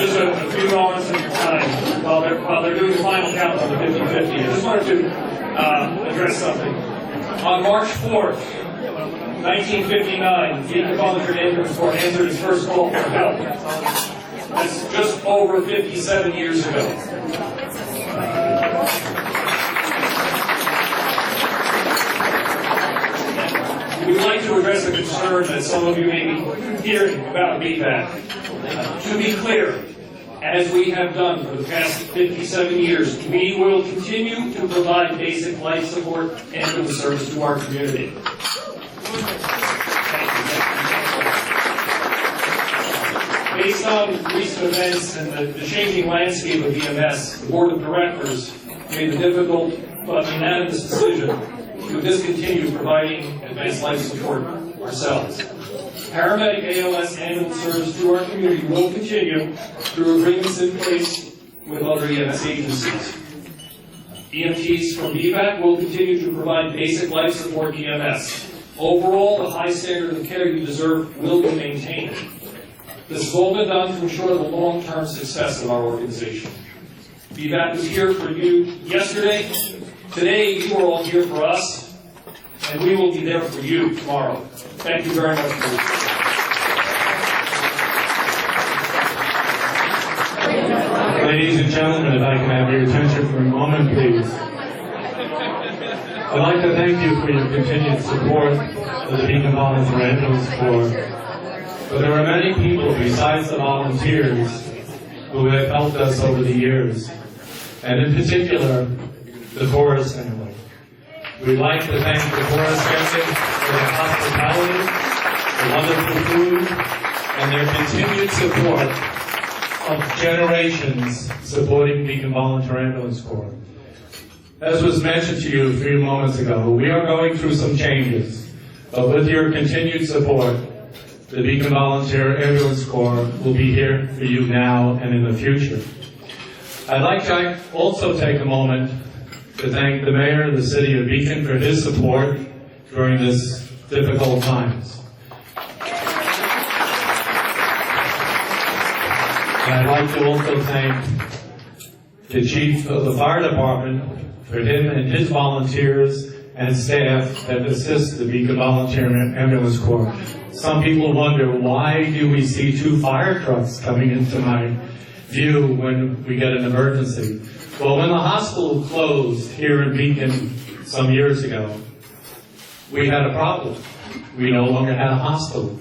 just a few moments of your time while they're doing the final count on the 50-50. I just wanted to address something. On March 4th, 1959, the Beacon Volunteer Ambulance Corps answered its first call for help. That's just over 57 years ago. We'd like to address a concern that some of you may be hearing about BVAC. To be clear, as we have done for the past 57 years, we will continue to provide basic life support ambulance service to our community. Based on recent events and the changing landscape of EMS, the Board of Directors made the difficult but unanimous decision to discontinue providing advanced life support ourselves. Paramedic ALS ambulance service to our community will continue through agreements in place with other EMS agencies. EMTs from BVAC will continue to provide basic life support EMS. Overall, the high standard of care you deserve will be maintained. This has all been done to ensure the long-term success of our organization. BVAC was here for you yesterday. Today, you are all here for us, and we will be there for you tomorrow. Thank you very much for listening. Ladies and gentlemen, if I can have your attention for a moment, please. I'd like to thank you for your continued support of the Beacon Volunteer Ambulance Corps. But there are many people besides the volunteers who have helped us over the years, and in particular, the Chorus family. We'd like to thank the Chorus family for their hospitality, the wonderful food, and their continued support of generations supporting Beacon Volunteer Ambulance Corps. As was mentioned to you a few moments ago, we are going through some changes, but with your continued support, the Beacon Volunteer Ambulance Corps will be here for you now and in the future. I'd like to also take a moment to thank the Mayor of the City of Beacon for his support during this difficult times. And I'd like to also thank the Chief of the Fire Department for him and his volunteers and staff that assist the Beacon Volunteer Ambulance Corps. Some people wonder, why do we see 2 fire trucks coming into my view when we get an emergency? Well, when the hospital closed here in Beacon some years ago, we had a problem. We no longer had a hospital.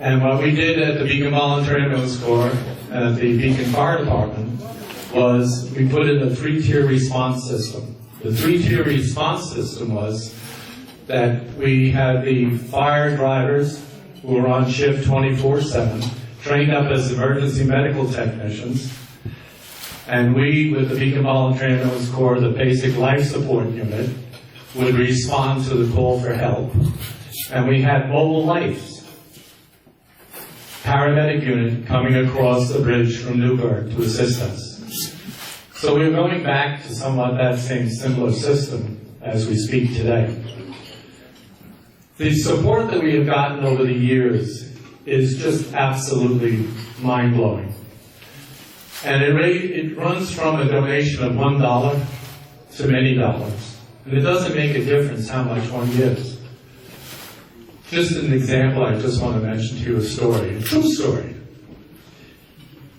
And what we did at the Beacon Volunteer Ambulance Corps and at the Beacon Fire Department was we put in a 3-tier response system. The 3-tier response system was that we had the fire drivers who were on shift 24/7, trained up as emergency medical technicians, and we, with the Beacon Volunteer Ambulance Corps, the basic life support unit, would respond to the call for help. And we had mobile lights, paramedic unit coming across the bridge from Newburgh to assist us. So we're going back to somewhat that same similar system as we speak today. The support that we have gotten over the years is just absolutely mind-blowing. And it runs from a donation of $1 to many dollars. And it doesn't make a difference how much one gives. Just an example, I just want to mention to you a story, a true story.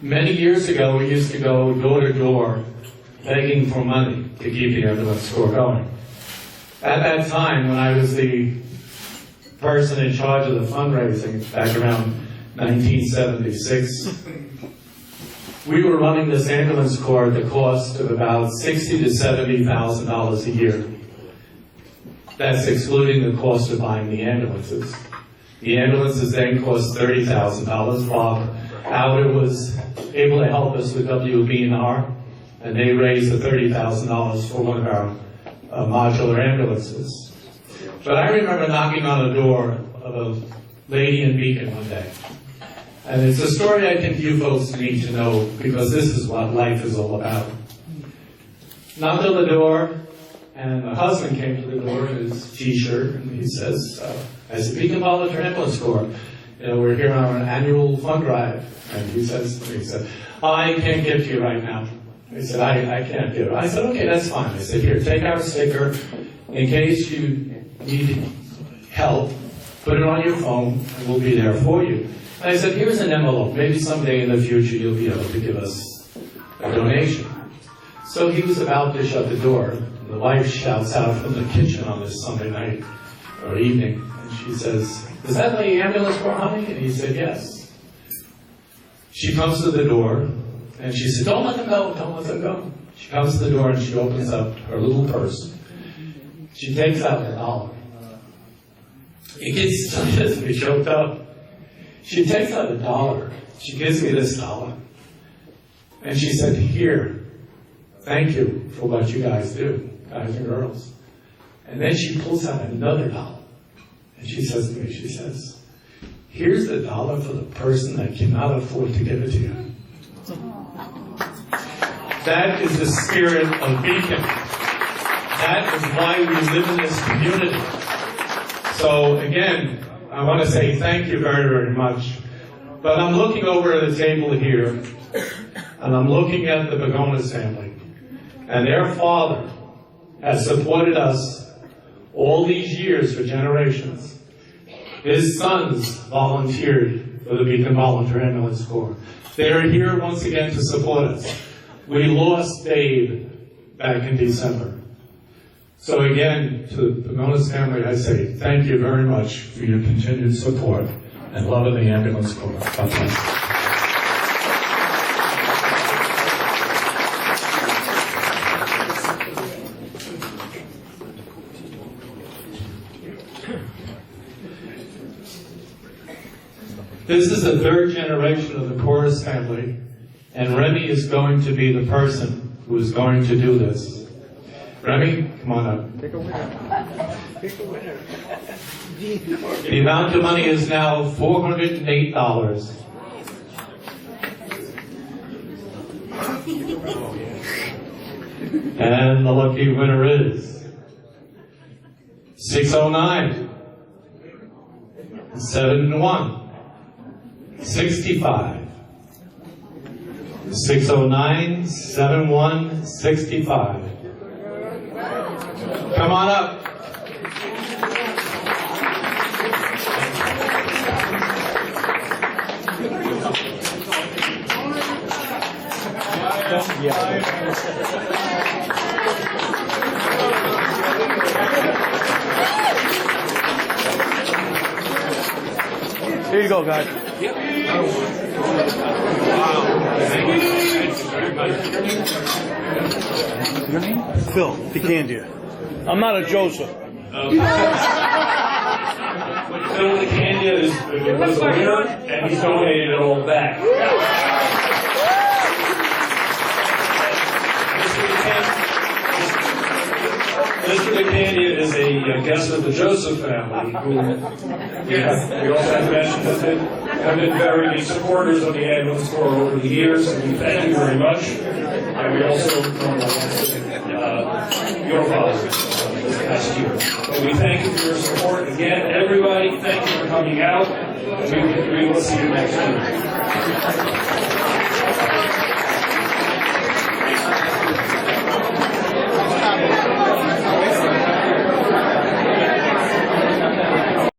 Many years ago, we used to go door to door begging for money to keep the ambulance corps going. At that time, when I was the person in charge of the fundraising back around 1976, we were running this ambulance corps at the cost of about $60,000 to $70,000 a year. That's excluding the cost of buying the ambulances. The ambulances then cost $30,000. Bob Howard was able to help us with WB&R, and they raised the $30,000 for one of our modular ambulances. But I remember knocking on the door of a lady in Beacon one day. And it's a story I think you folks need to know, because this is what life is all about. Knocked on the door, and the husband came to the door in his T-shirt, and he says, as a Beacon Volunteer Ambulance Corps, we're here on an annual fund drive. And he says to me, he said, I can't give to you right now. He said, I can't give. I said, okay, that's fine. I said, here, take our sticker. In case you need help, put it on your phone, and we'll be there for you. And I said, here's an envelope. Maybe someday in the future you'll be able to give us a donation. So he was about to shut the door. The wife shouts out from the kitchen on this Sunday night or evening, and she says, is that the ambulance for honey? And he said, yes. She comes to the door, and she said, don't let them go, don't let them go. She comes to the door, and she opens up her little purse. She takes out $1. It gets me choked up. She takes out $1. She gives me this $1. And she said, here, thank you for what you guys do, guys and girls. And then she pulls out another $1. And she says to me, she says, here's the $1 for the person that cannot afford to give it to you. That is the spirit of Beacon. That is why we live in this community. So again, I want to say thank you very, very much. But I'm looking over at the table here, and I'm looking at the Pagonis family. And their father has supported us all these years for generations. His sons volunteered for the Beacon Volunteer Ambulance Corps. They are here once again to support us. We lost Dave back in December. So again, to the Pagonis family, I say thank you very much for your continued support and love of the ambulance corps. God bless. This is the third generation of the Chorus family, and Remy is going to be the person who is going to do this. Remy, come on up. Pick a winner. Pick a winner. The amount of money is now $408. And the lucky winner is 609 71 65. 609 71 65. Come on up. Here you go, guys. Your name? Phil Picandia. I'm not a Joseph. Phil Candia was a winner, and he's donated it all back. Mr. Candia is a guest of the Joseph family, who we also have to mention that they have been very big supporters of the ambulance corps over the years, and we thank you very much. And we also your father this past year. But we thank you for your support. Again, everybody, thank you for coming out. We will see you next year.